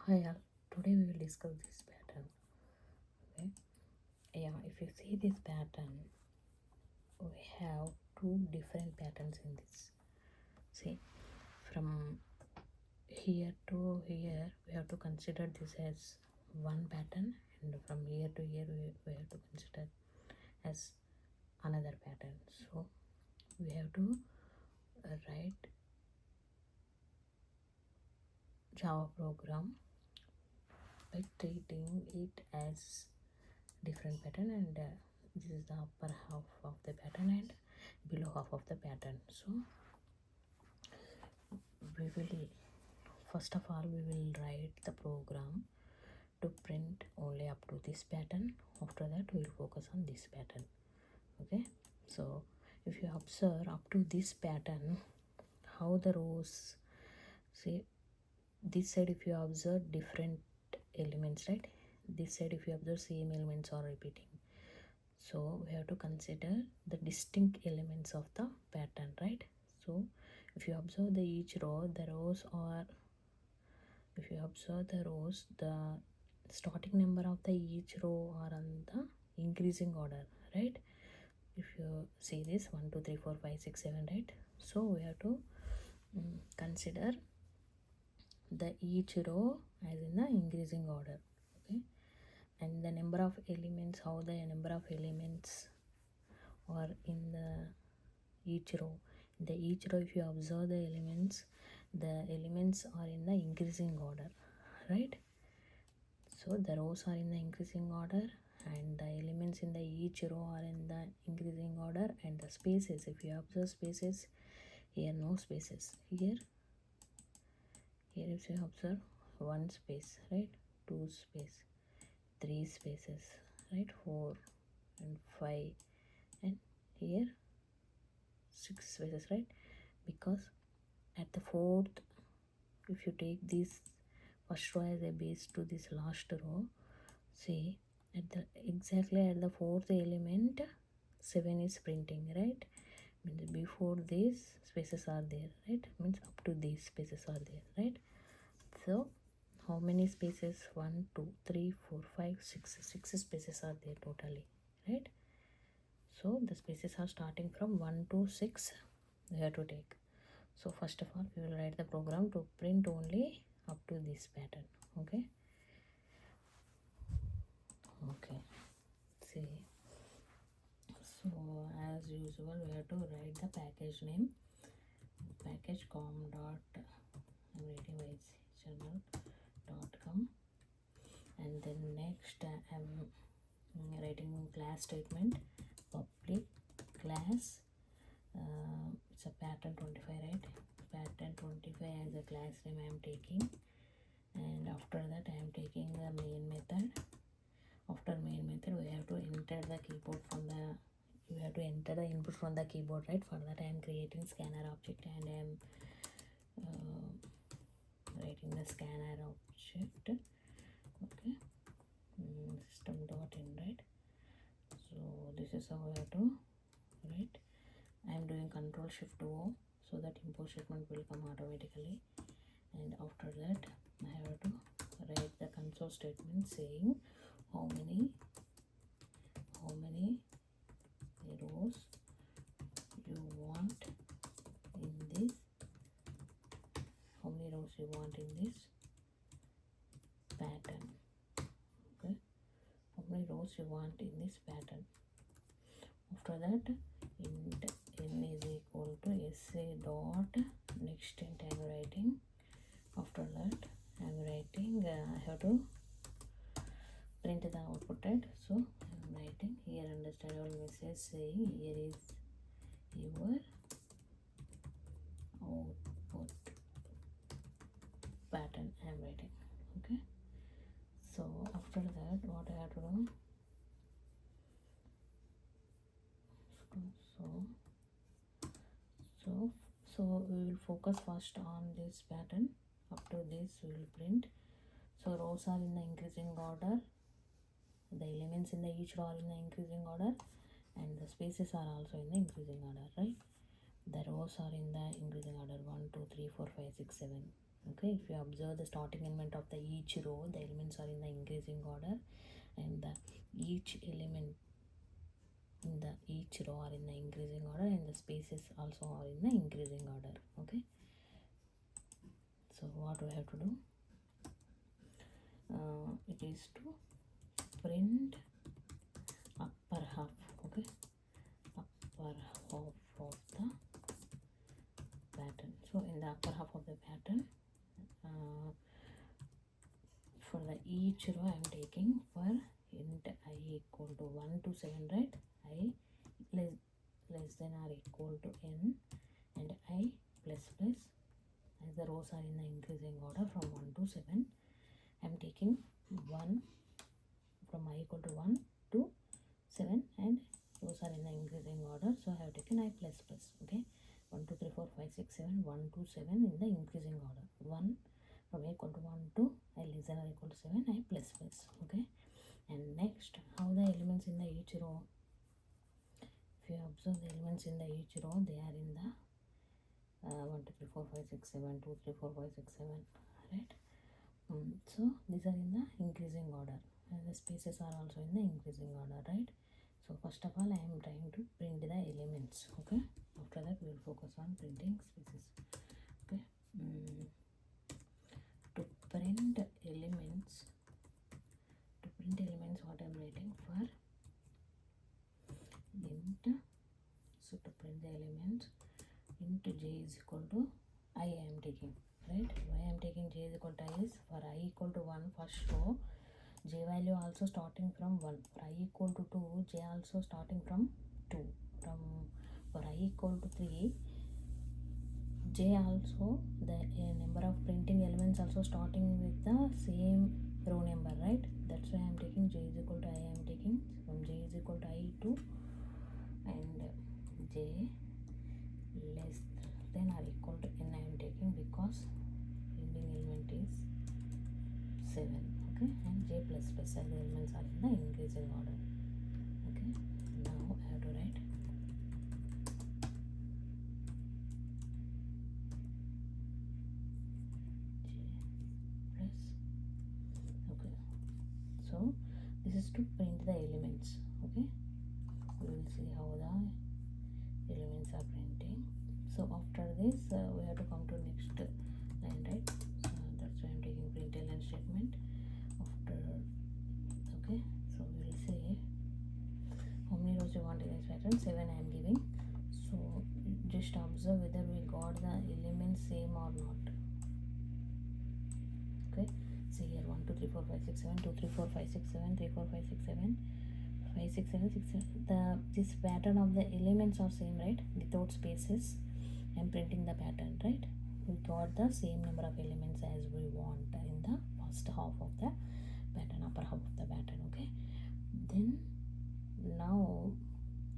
Hi all, today we will discuss this pattern. Okay, yeah, if you see this pattern, we have two different patterns in this. See, from here to here, we have to consider this as one pattern, and from here to here, we have to consider as another pattern. So, we have to write Java program by treating it as different pattern, and this is the upper half of the pattern and below half of the pattern. So we will, first of all, we will write the program to print only up to this pattern. After that we will focus on this pattern. Okay, so if you observe up to this pattern, how the rows, see, this side if you observe different elements, right? This side if you observe same elements are repeating. So we have to consider the distinct elements of the pattern, right? So if you observe each row, the rows are, if you observe the rows, the starting number of the each row are on the increasing order, right? If you see this 1 2 3 4 5 6 7, right? So we have to consider the each row as in the increasing order. Okay, and the number of elements, how the number of elements or in the each row, in the each row if you observe the elements are in the increasing order, right? So the rows are in the increasing order and the elements in the each row are in the increasing order, and the spaces, if you observe spaces, here no spaces, here if you observe one space, right, two space, three spaces, right, 4 and 5, and here 6 spaces, right? Because at the fourth, if you take this first row as a base to this last row, see, at the exactly at the fourth element 7 is printing, right? Means before these spaces are there, right? Means up to these spaces are there, right? So how many spaces? 1 2 3 4 5 6 6 spaces are there totally, right? So the spaces are starting from 1 to 6 we have to take. So first of all, we will write the program to print only up to this pattern. Okay, okay, see, so as usual we have to write the package name, package com dot, I'm writing com, and then next I'm writing class statement, public class, it's a pattern 25, right? Pattern 25 as a class name I am taking, and after that I am taking the main method. After main method we have to enter the keyboard from the, you have to enter the input from the keyboard, right? For that I am creating scanner object, and I am writing the scanner object. Okay, system dot in, right? So this is how I have to write. I am doing control shift O so that import statement will come automatically, and after that I have to write the console statement saying how many rows you want in this, how many rows you want in this pattern. Okay, how many rows you want in this pattern. After that, int n is equal to sa dot next int I am writing. After that I am writing, I have to print the output, right? So I am writing here understandable message saying here is your output pattern I am writing. Okay, so after that what I have to do, so we will focus first on this pattern. Up to this we will print. So rows are in the increasing order, the elements in the each row are in the increasing order, and the spaces are also in the increasing order, right? The rows are in the increasing order 1 2 3 4 5 6 7. Okay, if you observe the starting element of the each row, the elements are in the increasing order, and the each element in the each row are in the increasing order, and the spaces also are in the increasing order. Okay, so what we have to do, it is to print upper half. Okay, upper half of the pattern. So in the upper half of the pattern, for the each row I am taking for int I equal to 1 to 7, right? I less than or equal to n, and I plus plus, as the rows are in the increasing order from 1 to 7. I am taking 1 from I equal to 1 to 7, and those are in the increasing order, so I have taken I plus plus. Okay, 1 2 3 4 5 6 7, 1 to 7 in the increasing order. 1 from I equal to 1 to I less than or equal to 7, I plus plus. Okay, and next, how the elements in the each row, if you observe the elements in the each row, they are in the 1 2 3 4 5 6 7, 2 3 4 5 6 7, right? So these are in the increasing order, and the spaces are also in the increasing order, right? So first of all, I am trying to print the elements. Okay, after that we will focus on printing spaces. Okay, to print elements, what I am writing for int, so to print the elements, int j is equal to I am taking, right? Why I am taking j is equal to I is, for I equal to 1 first row, j value also starting from 1. For I equal to 2, j also starting from 2. For I equal to 3, j also, the number of printing elements also starting with the same row number, right? That's why I am taking j is equal to I am taking from j is equal to I to, and j less than or equal to n I am taking, because printing element is 7. Okay, and j plus plus, as the elements are in the increasing order. Okay, now I have to write j plus. Okay, so this is to print the elements. Okay, we will see how the elements are printing. So after this, we have to come to next line, right? So that's why I'm taking print ln statement after. Okay, so we will say how many rows you want in this pattern. 7 I am giving. So just observe whether we got the elements same or not. Okay, see here 1 2 3 4 5 6 7, 2 3 4 5 6 7, 3 4 5 6 7, 5 6 7 6 7. This pattern of the elements are same, right? Without spaces I am printing the pattern, right? We got the same number of elements as we want in the first half of the pattern, upper half of the pattern. Okay, then now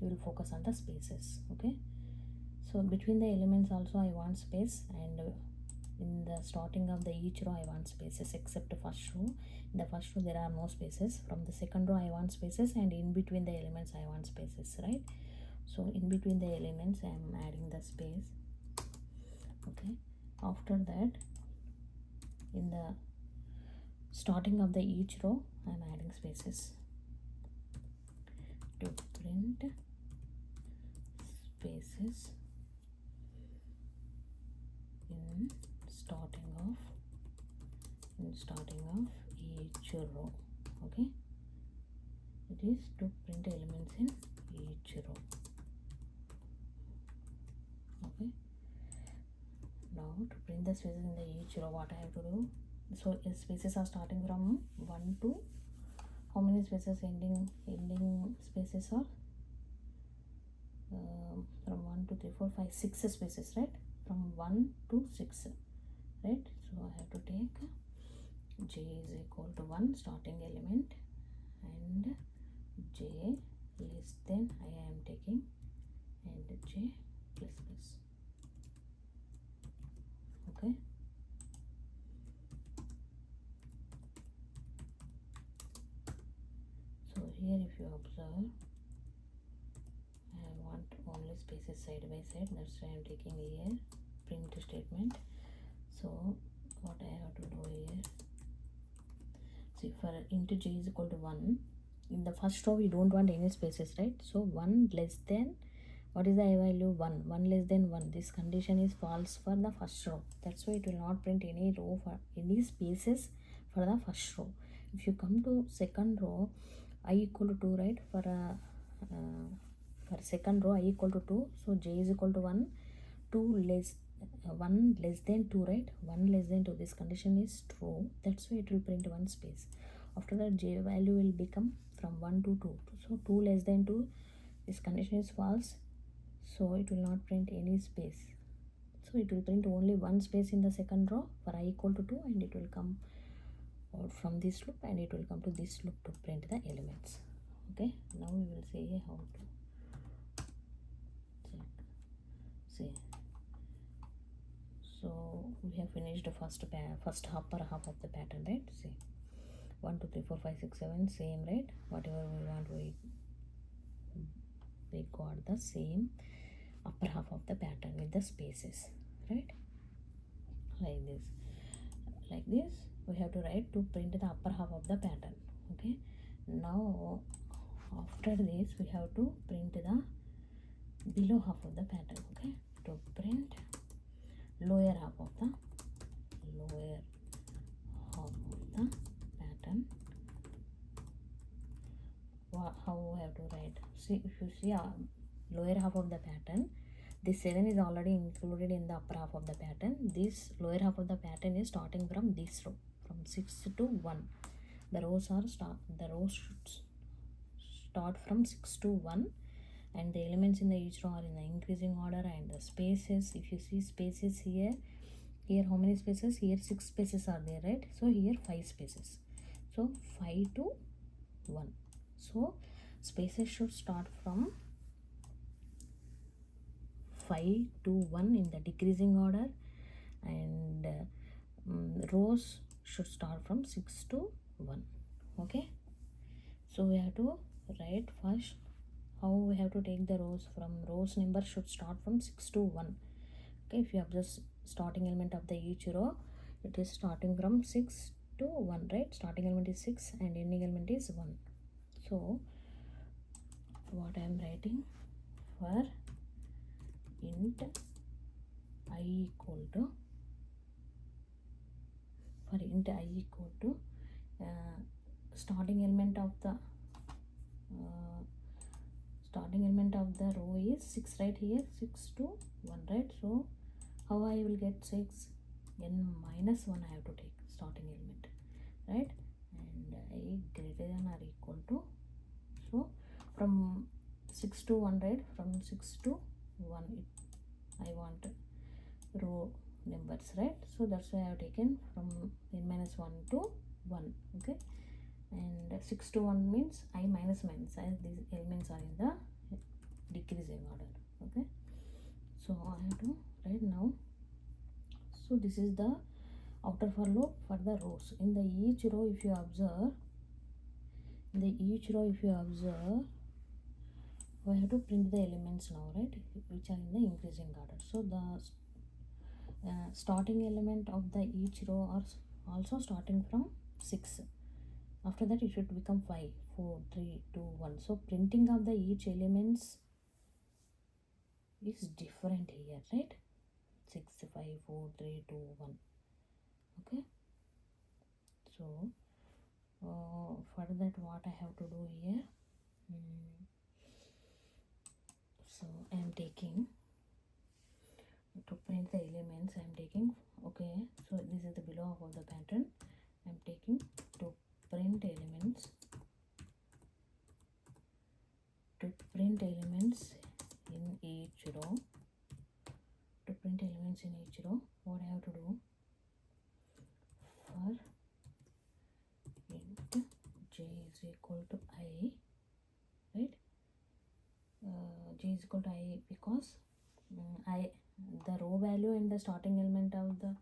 we will focus on the spaces. Okay, so between the elements also I want space, and in the starting of the each row I want spaces, except the first row. In the first row there are no spaces. From the second row I want spaces, and in between the elements I want spaces, right? So in between the elements I am adding the space. Okay, after that, in the starting of the each row I am adding spaces to print spaces in starting of each row. Okay, it is to print elements in each row. Okay, now to print the spaces in the each row, what I have to do, so spaces are starting from 1 to, how many spaces, ending spaces are from 1 2 3 4 5 6 spaces, right? From 1 to 6, right? So I have to take j is equal to 1 starting element, and j less than I am taking, and j plus plus. Okay, so here if you observe, I want only spaces side by side, that's why I am taking here print statement. So See, for int j is equal to 1, in the first row we don't want any spaces, right? So 1 less than, what is the I value? 1. 1 less than 1. This condition is false for the first row. That's why it will not print any row for any spaces for the first row. If you come to second row, I equal to 2, right? For second row, I equal to 2. So j is equal to 1. 1 less than 2, right? 1 less than 2. This condition is true. That's why it will print one space. After that, j value will become from 1 to 2. So 2 less than 2. This condition is false. So it will not print any space. So it will print only one space in the second row for I equal to 2, and it will come out from this loop and it will come to this loop to print the elements. Okay, now we will see how to check. See, so we have finished the first upper half of the pattern, right? See, 1 2 3 4 5 6 7, same, right? Whatever we want, we got the same upper half of the pattern with the spaces, right? Like this we have to write to print the upper half of the pattern. Okay, now after this we have to print the below half of the pattern. Okay, to print lower half of the pattern. How we have to write? See, if you see lower half of the pattern, this 7 is already included in the upper half of the pattern. This lower half of the pattern is starting from this row, from 6 to 1. The rows should start from 6 to 1, and the elements in the each row are in the increasing order, and the spaces, if you see spaces here how many spaces? Here 6 spaces are there, right? So here 5 spaces. So 5 to 1. So spaces should start from 5 to 1 in the decreasing order, and rows should start from 6 to 1. Okay, so we have to write first how we have to take the rows. From rows number should start from 6 to 1. Okay, if you have this starting element of the each row, it is starting from 6 to 1, right? Starting element is 6 and ending element is 1. So what I am writing, for int I equal to starting element of the row is 6, right? Here 6 to 1, right? So how I will get 6? N minus 1 I have to take starting element, right? And I greater than or equal to, so from 6 to 1, right? From 6 to 1 I want row numbers, right? So that's why I have taken from n minus 1 to 1. Okay, and 6 to 1 means I minus as these elements are in the decreasing order. Okay, so I have to write now. So this is the outer for loop for the rows. In the each row, if you observe, we have to print the elements now, right? Which are in the increasing order. So the starting element of the each row are also starting from 6. After that it should become 5 4 3 2 1. So printing of the each elements is different here, right? 6 5 4 3 2 1. Okay, so for that what I have to do here, so I am taking to print the elements. I am taking, okay, so this is the below half of the pattern. I am taking to print elements in each row. To print elements in each row, what I have to do, for int j is equal to I, right? J is equal to I because the row value and the starting element of the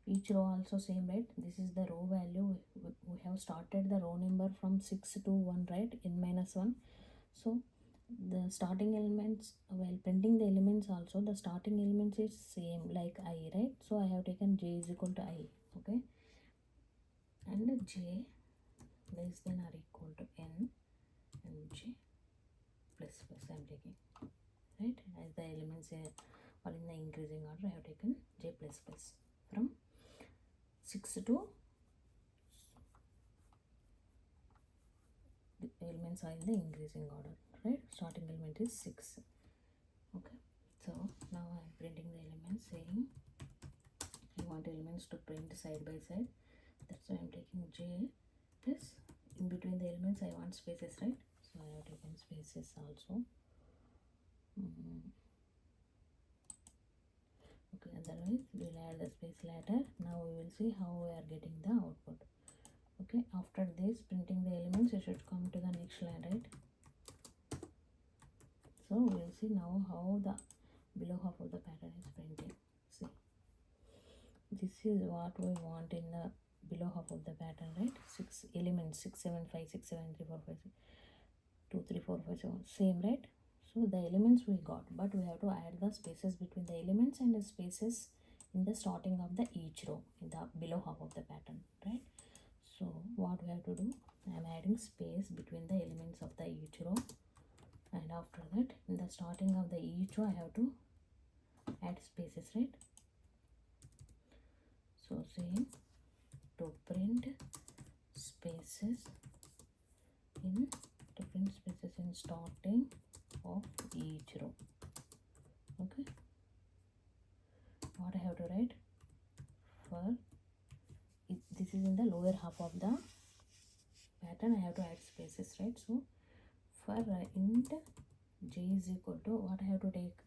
each row also same, right? This is the row value. We have started the row number from 6 to 1, right? N minus 1. So the starting elements, while printing the elements also, the starting elements is same like I, right? So I have taken j is equal to I. Okay, and j less than or equal to n and j plus plus I am taking, right? As the elements are in the increasing order, I have taken j plus plus from 6 to the elements are in the increasing order, right? Starting element is 6. Okay, so now I am printing the elements, saying I want elements to print side by side. That's why I am taking j plus, in between the elements I want spaces, right? So I have taken spaces also. Okay, otherwise we will add the space later. Now we will see how we are getting the output. Okay, after this printing the elements, you should come to the next line, right? So we will see now how the below half of the pattern is printing. See, this is what we want in the below half of the pattern, right? 6 elements, 6 7 5 6 7 3 4 5 6 2 3 4 5 7, same, right? So the elements we got, but we have to add the spaces between the elements and the spaces in the starting of the each row in the below half of the pattern, right? So what we have to do, I am adding space between the elements of the each row, and after that in the starting of the each row I have to add spaces, right? So same, to print spaces in starting of each row. Okay, what I have to write, for this is in the lower half of the pattern, I have to add spaces, right? So for int j is equal to, what I have to take,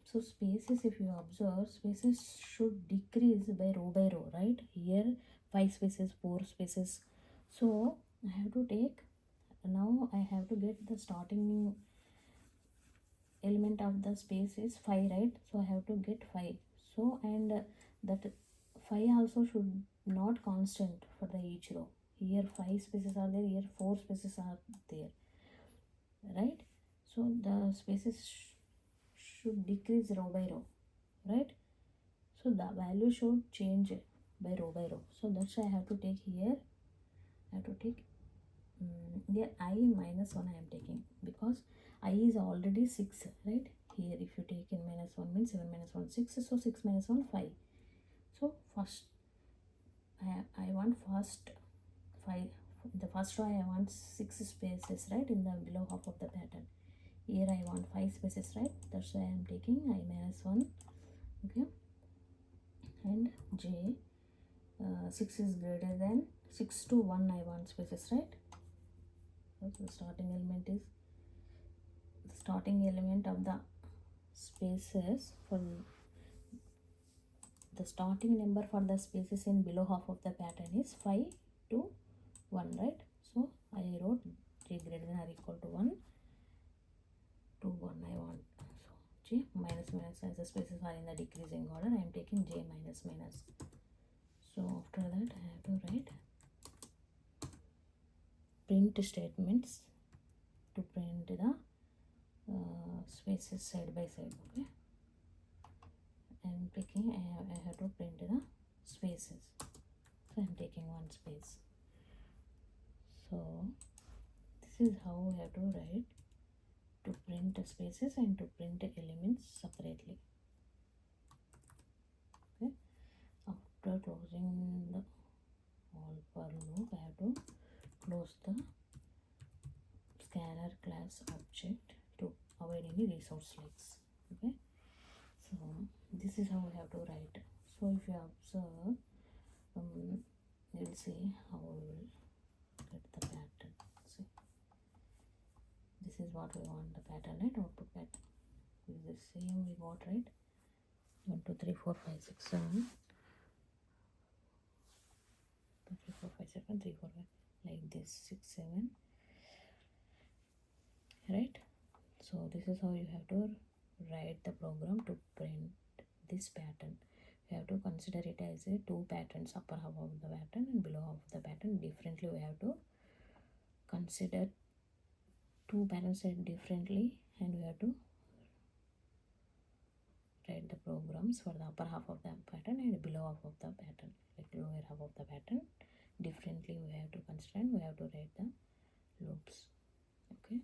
so spaces, if you observe, spaces should decrease by row, right? Here 5 spaces, 4 spaces, so I have to take, now I have to get the starting element of the space is 5, right? So I have to get 5. So and that 5 also should not constant for the each row. Here 5 spaces are there, here 4 spaces are there, right? So the spaces should decrease row, right? So the value should change by row. So that's why I have to take here, I have to take here I minus 1 I am taking, because I is already 6, right? Here if you take in minus 1 means 7 minus 1 6, so 6 minus 1 5. So first I want first 5, in the first row I want 6 spaces, right? In the below half of the pattern, here I want 5 spaces, right? That's why I am taking I minus 1. Okay, and j 6 is greater than 6 to 1 I want spaces, right? So the starting element is the starting element of the spaces for the starting number for the spaces in below half of the pattern is 5 to 1, right? So I wrote j greater than or equal to 1 to 1 I want. So j minus minus, as the spaces are in the decreasing order, I am taking j minus minus. So after that I have to write print statements to print the spaces side by side. Okay, I am picking, I have to print the spaces, so I am taking one space. So this is how we have to write to print the spaces and to print the elements separately. Okay, after closing the all for loop, I have to close the scanner class object to avoid any resource leaks. Okay, so this is how we have to write. So if you observe, you will see how we will get the pattern. See, this is what we want, the pattern, right? Output pattern is the same we got, right? 1 2 3 4 5 6 7 2 3 4 5 7 3 4 5, like this, 6 7, right? So this is how you have to write the program to print this pattern. You have to consider it as a two patterns, upper half of the pattern and below half of the pattern. Differently we have to consider two patterns differently, and we have to write the programs for the upper half of the pattern and below half of the pattern, like lower half of the pattern. Differently we have to constraint, we have to write the loops. Okay,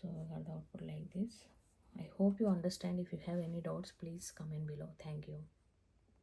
so I got the output like this. I hope you understand. If you have any doubts, please comment below. Thank you.